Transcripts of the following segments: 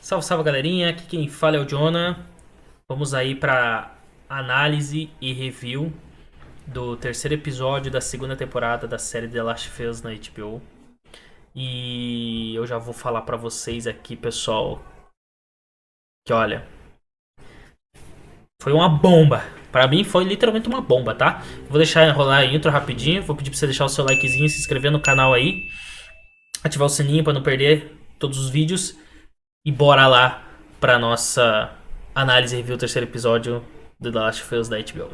Salve, salve galerinha, aqui quem fala é o Jonah. Vamos aí para análise e review do terceiro episódio da segunda temporada da série The Last of Us na HBO. E eu já vou falar para vocês aqui, pessoal, que olha, foi uma bomba. Pra mim foi literalmente uma bomba, tá? Vou deixar rolar a intro rapidinho, vou pedir pra você deixar o seu likezinho, se inscrever no canal aí, ativar o sininho para não perder todos os vídeos. E bora lá pra nossa análise e review do terceiro episódio do The Last of Us da HBO.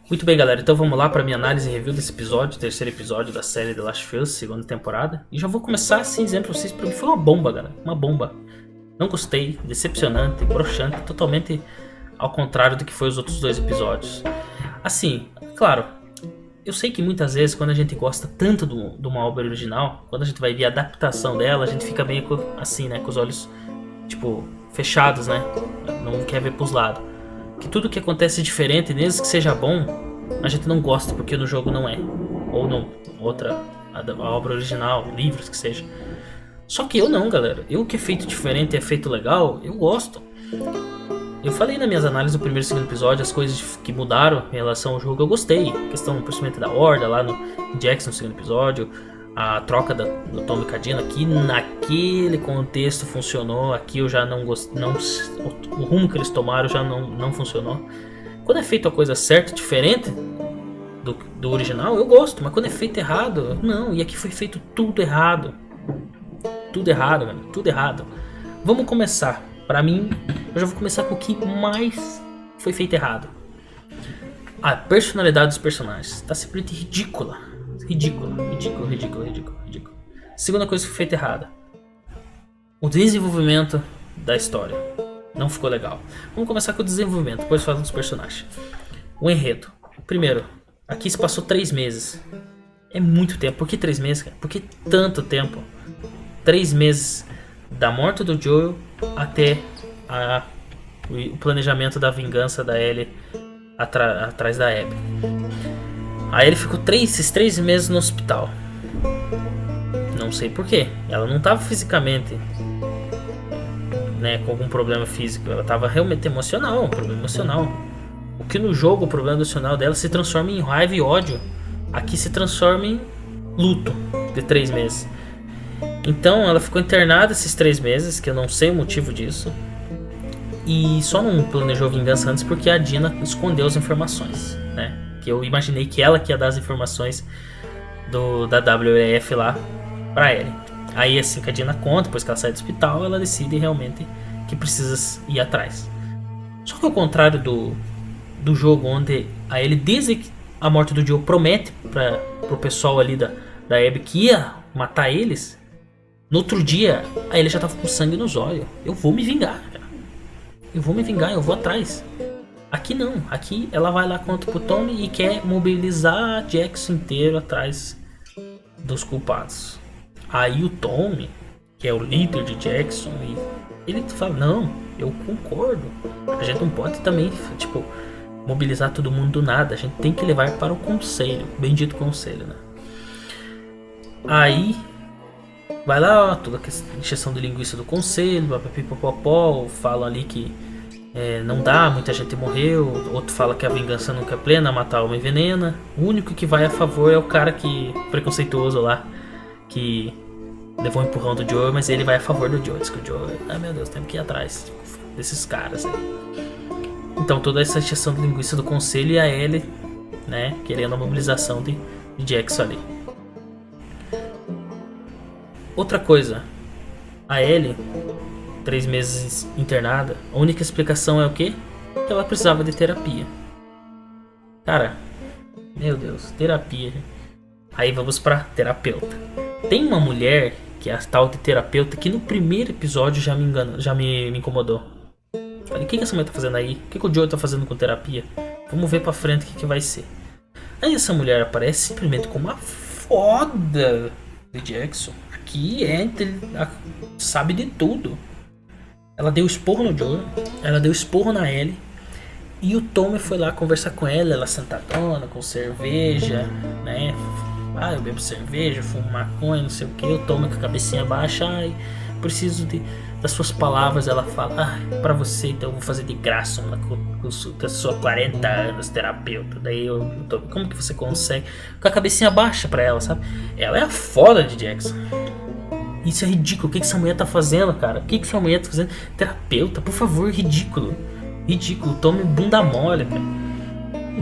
Muito bem, galera, então vamos lá para minha análise e review desse episódio, terceiro episódio da série The Last of Us, segunda temporada. E já vou começar assim dizendo pra vocês, pra mim foi uma bomba, galera, uma bomba. Não gostei, decepcionante, broxante, totalmente ao contrário do que foi os outros dois episódios. Assim, claro, eu sei que muitas vezes quando a gente gosta tanto de uma obra original, quando a gente vai ver a adaptação dela, a gente fica meio assim, né, com os olhos, tipo, fechados, né, não quer ver pros lados. Que tudo que acontece diferente, mesmo que seja bom, a gente não gosta porque no jogo não é. Ou não, a obra original, livros que seja. Só que eu não, galera. Eu que é feito diferente e é feito legal, eu gosto. Eu falei nas minhas análises do primeiro e segundo episódio as coisas que mudaram em relação ao jogo, eu gostei. A questão do procedimento da Horda lá no Jackson no segundo episódio, a troca do Tom e Cadina, aqui naquele contexto funcionou, aqui eu já não gostei, o rumo que eles tomaram já não funcionou. Quando é feito a coisa certa, diferente do original, eu gosto, mas quando é feito errado, não, e aqui foi feito tudo errado. Tudo errado, mano, tudo errado. Vamos começar. Pra mim, eu já vou começar com o que mais foi feito errado. A personalidade dos personagens tá simplesmente ridícula. Ridícula. Segunda coisa que foi feita errada: o desenvolvimento da história. Não ficou legal. Vamos começar com o desenvolvimento, depois falando dos personagens. O enredo. Primeiro, aqui se passou 3 meses. É muito tempo. Por que 3 meses, cara? Por que tanto tempo? 3 meses da morte do Joel até o planejamento da vingança da Ellie atrás da Abby. A Ellie ficou esses 3 meses no hospital. Não sei porquê. Ela não estava fisicamente, né, com algum problema físico. Ela estava realmente emocional, um problema emocional. O que no jogo o problema emocional dela se transforma em raiva e ódio, aqui se transforma em luto de 3 meses. Então ela ficou internada esses 3 meses, que eu não sei o motivo disso. E só não planejou vingança antes porque a Dina escondeu as informações, né? Que eu imaginei que ela que ia dar as informações da WEF lá pra Ellie. Aí assim que a Dina conta, depois que ela sai do hospital, ela decide realmente que precisa ir atrás. Só que ao contrário do jogo, onde a Ellie, desde a morte do Joe, promete pro pessoal ali da Abby que ia matar eles, no outro dia a Ellie já tava com sangue nos olhos. Eu vou me vingar, cara. Eu vou me vingar, eu vou atrás. Aqui não, aqui ela vai lá contra o Tommy e quer mobilizar Jackson inteiro atrás dos culpados. Aí o Tommy, que é o líder de Jackson, ele fala: não, eu concordo. A gente não pode também, tipo, mobilizar todo mundo do nada. A gente tem que levar para o conselho, bendito conselho, né? Aí vai lá, toda a injeção de linguiça do conselho, papapipopopó, falam ali que não dá, muita gente morreu. Outro fala que a vingança nunca é plena, matar uma envenena. O único que vai a favor é o cara que preconceituoso lá, que levou um empurrão do Joe, mas ele vai a favor do Joe. Diz que o Joe, meu Deus, temos que ir atrás desses caras aí. Então toda essa injeção de linguiça do conselho e a Ellie, né, querendo a mobilização de Jackson ali. Outra coisa, a Ellie, 3 meses internada, a única explicação é o quê? Que ela precisava de terapia. Cara, meu Deus, terapia. Aí vamos pra terapeuta. Tem uma mulher que é a tal de terapeuta que no primeiro episódio já me incomodou. Falei: o que essa mulher tá fazendo aí? O que o Joe tá fazendo com terapia? Vamos ver pra frente o que vai ser. Aí essa mulher aparece simplesmente como uma foda de Jackson. Aqui sabe de tudo. Ela deu esporro no Joe, ela deu esporro na Ellie, E o Tommy foi lá conversar com ela sentadona, com cerveja, né? Ah, eu bebo cerveja, fumo maconha, não sei o que. O Tommy com a cabecinha baixa, ai, preciso das suas palavras. Ela fala, ah, pra você, então eu vou fazer de graça uma consulta sua 40 anos, terapeuta. Daí eu Tommy, como que você consegue? Com a cabecinha baixa pra ela, sabe? Ela é a foda de Jackson. Isso é ridículo, o que essa mulher tá fazendo, cara? O que essa mulher tá fazendo? Terapeuta, por favor, ridículo. Ridículo, tome bunda mole, cara.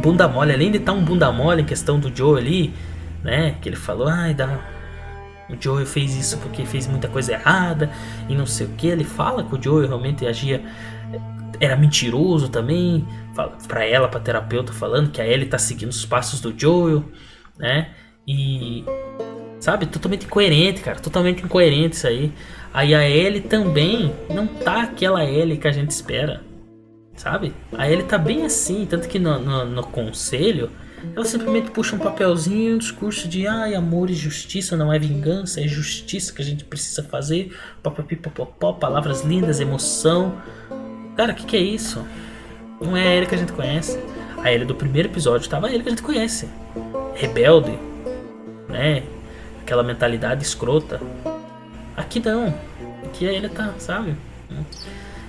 Bunda mole, além de estar um bunda mole em questão do Joe ali, né? Que ele falou, ai, o Joe fez isso porque fez muita coisa errada e não sei o que. Ele fala que o Joe realmente agia, era mentiroso também. Fala pra ela, pra terapeuta, falando que a Ellie tá seguindo os passos do Joel, né? E sabe, totalmente incoerente, cara. Totalmente incoerente isso aí. Aí a Ellie também não tá aquela Ellie que a gente espera. Sabe? A Ellie tá bem assim, tanto que no conselho ela simplesmente puxa um papelzinho, um discurso de ai, amor e justiça, não é vingança, é justiça que a gente precisa fazer, papapipopopó, palavras lindas, emoção. Cara, o que é isso? Não é a Ellie que a gente conhece. A Ellie do primeiro episódio tava a Ellie que a gente conhece. Rebelde, né? Aquela mentalidade escrota. Aqui não. Aqui a Ellie tá, sabe?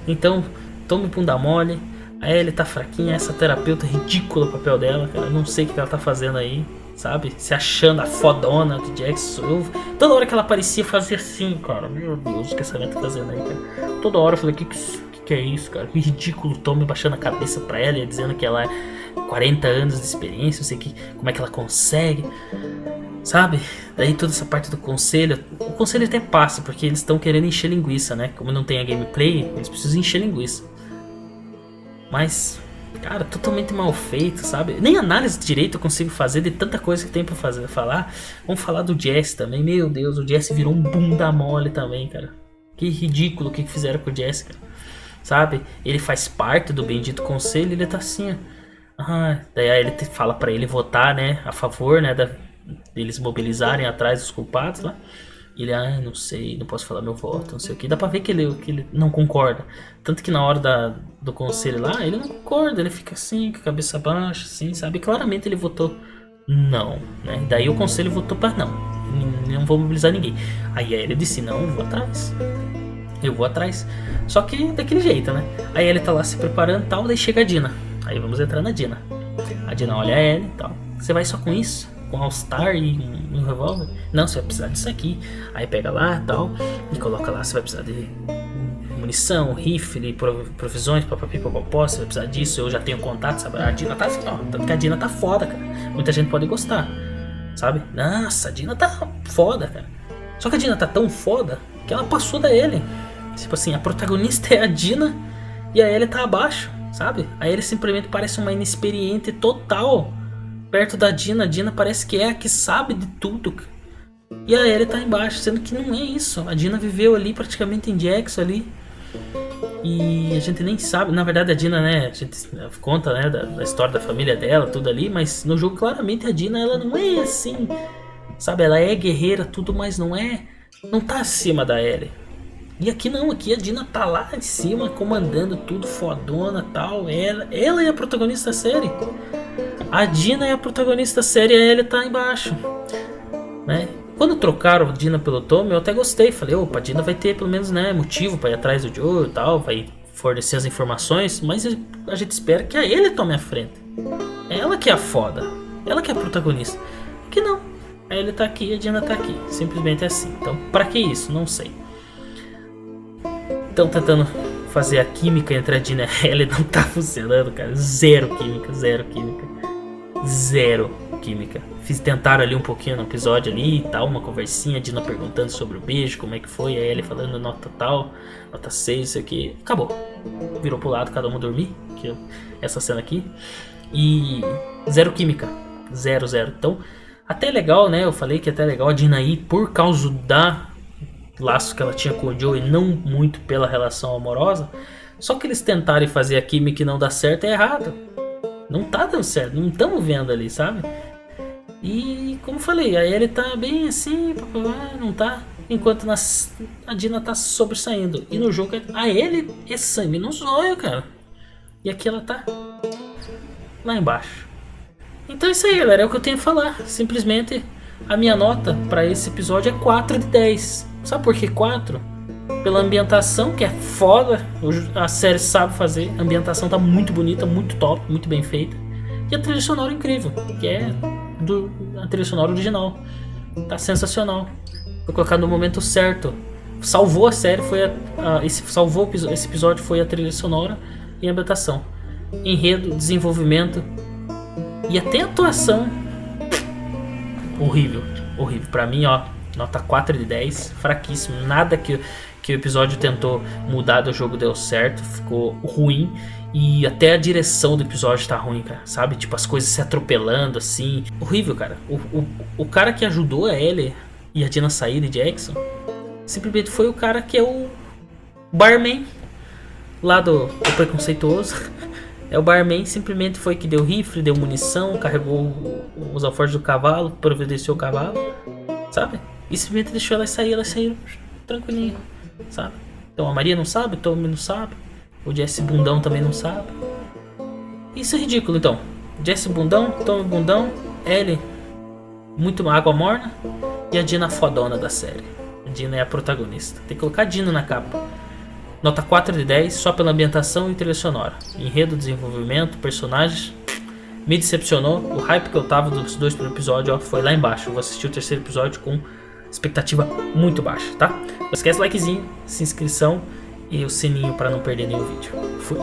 Então, tome bunda mole. A Ellie tá fraquinha, essa terapeuta ridícula o papel dela, cara. Eu não sei o que ela tá fazendo aí, sabe? Se achando a fodona de Jackson. Toda hora que ela aparecia, fazia assim, cara. Meu Deus, o que essa mulher tá fazendo aí, cara? Toda hora eu falei, que é isso, cara? Que ridículo, Tommy baixando a cabeça pra ela e dizendo que ela é 40 anos de experiência, não sei como é que ela consegue. Sabe? Daí toda essa parte do conselho. O conselho até passa, porque eles estão querendo encher linguiça, né? Como não tem a gameplay, eles precisam encher linguiça. Mas, cara, totalmente mal feito, sabe? Nem análise direito eu consigo fazer de tanta coisa que tem pra falar. Vamos falar do Jesse também. Meu Deus, o Jesse virou um bunda mole também, cara. Que ridículo o que fizeram com o Jesse, cara. Sabe? Ele faz parte do bendito conselho e ele tá assim, ó. Ah, daí ele fala pra ele votar, né? A favor, né? Deles mobilizarem atrás dos culpados lá. Ele, não sei, não posso falar meu voto, não sei o que. Dá pra ver que ele não concorda. Tanto que na hora do conselho lá, ele não concorda. Ele fica assim, com a cabeça baixa, assim, sabe? Claramente ele votou não, né? Daí o conselho votou pra não vou mobilizar ninguém. Aí ele disse, não, eu vou atrás. Só que daquele jeito, né? Aí ele tá lá se preparando e tal, daí chega a Dina. Aí vamos entrar na Dina. A Dina olha ele e tal. Você vai só com isso? Com All-Star e um revólver? Não, você vai precisar disso aqui. Aí pega lá e tal, e coloca lá, você vai precisar de munição, rifle, provisões, papapipopopó, você vai precisar disso, eu já tenho contato, sabe? A Dina tá assim, ó, tanto que a Dina tá foda, cara. Muita gente pode gostar, sabe? Nossa, a Dina tá foda, cara. Só que a Dina tá tão foda que ela passou da Ellie. Tipo assim, a protagonista é a Dina e a Ellie tá abaixo, sabe? A Ellie simplesmente parece uma inexperiente total perto da Dina. A Dina parece que é a que sabe de tudo. E a Ellie tá embaixo, sendo que não é isso. A Dina viveu ali praticamente em Jackson ali. E a gente nem sabe. Na verdade a Dina, né, a gente conta, né, da história da família dela, tudo ali. Mas no jogo claramente a Dina, ela não é assim, sabe? Ela é guerreira, tudo, mas não tá acima da Ellie. E aqui não, aqui a Dina tá lá em cima, comandando tudo, fodona e tal. Ela é a protagonista da série. A Dina é a protagonista da série, a Ellie tá embaixo, né? Quando trocaram a Dina pelo Tommy, eu até gostei. Falei, opa, a Dina vai ter pelo menos, né, motivo pra ir atrás do Joe e tal, vai fornecer as informações. Mas a gente espera que a Ellie tome a frente. Ela que é a foda, ela que é a protagonista. Que não, a Ellie tá aqui e a Dina tá aqui. Simplesmente assim. Então, pra que isso? Não sei. Estão tentando fazer a química entre a Dina e a Ellie, não tá funcionando, cara. Zero química. Tentaram ali um pouquinho no episódio ali e tal, uma conversinha, a Dina perguntando sobre o beijo, como é que foi, a Ellie falando nota tal, nota 6, isso aqui. Acabou. Virou pro lado, cada um dormir, que essa cena aqui. E zero química. Zero. Então, até legal, né? Eu falei que até legal a Dina ir por causa da laço que ela tinha com o Joe e não muito pela relação amorosa. Só que eles tentarem fazer a química e não dar certo é errado. Não tá dando certo, não estamos vendo ali, sabe? E como eu falei, a Ellie tá bem assim, não tá. Enquanto a Dina tá sobressaindo. E no jogo a Ellie é sangue no zóio, cara. E aqui ela tá lá embaixo. Então é isso aí, galera, é o que eu tenho a falar. Simplesmente a minha nota para esse episódio é 4 de 10. Sabe por que 4? Pela ambientação, que é foda, a série sabe fazer. A ambientação tá muito bonita, muito top, muito bem feita. E a trilha sonora incrível, que é a trilha sonora original. Tá sensacional. Foi colocado no momento certo. Salvou a série, esse episódio foi a trilha sonora e a ambientação. Enredo, desenvolvimento e até atuação. Horrível. Pra mim, ó, nota 4 de 10, fraquíssimo. Nada que o episódio tentou mudar do jogo deu certo, ficou ruim. E até a direção do episódio tá ruim, cara, sabe? Tipo, as coisas se atropelando, assim. Horrível, cara. O cara que ajudou a Ellie e a Dina sair de Jackson simplesmente foi o cara que é o barman lá do Preconceituoso. É o barman, simplesmente foi que deu rifle, deu munição, carregou os alforjes do cavalo, providenciou o cavalo, sabe? E simplesmente deixou elas sair tranquilinho, sabe? Então a Maria não sabe, o Tommy não sabe, o Jesse Bundão também não sabe. Isso é ridículo, então. Jesse Bundão, Tommy Bundão, Ellie muito água morna e a Dina fodona da série. A Dina é a protagonista. Tem que colocar a Dina na capa. Nota 4 de 10 só pela ambientação e trilha sonora. Enredo, desenvolvimento, personagens. Me decepcionou. O hype que eu tava dos dois primeiros episódios, ó, foi lá embaixo. Eu vou assistir o terceiro episódio com expectativa muito baixa, tá? Não esquece o likezinho, se inscrição e o sininho para não perder nenhum vídeo. Fui.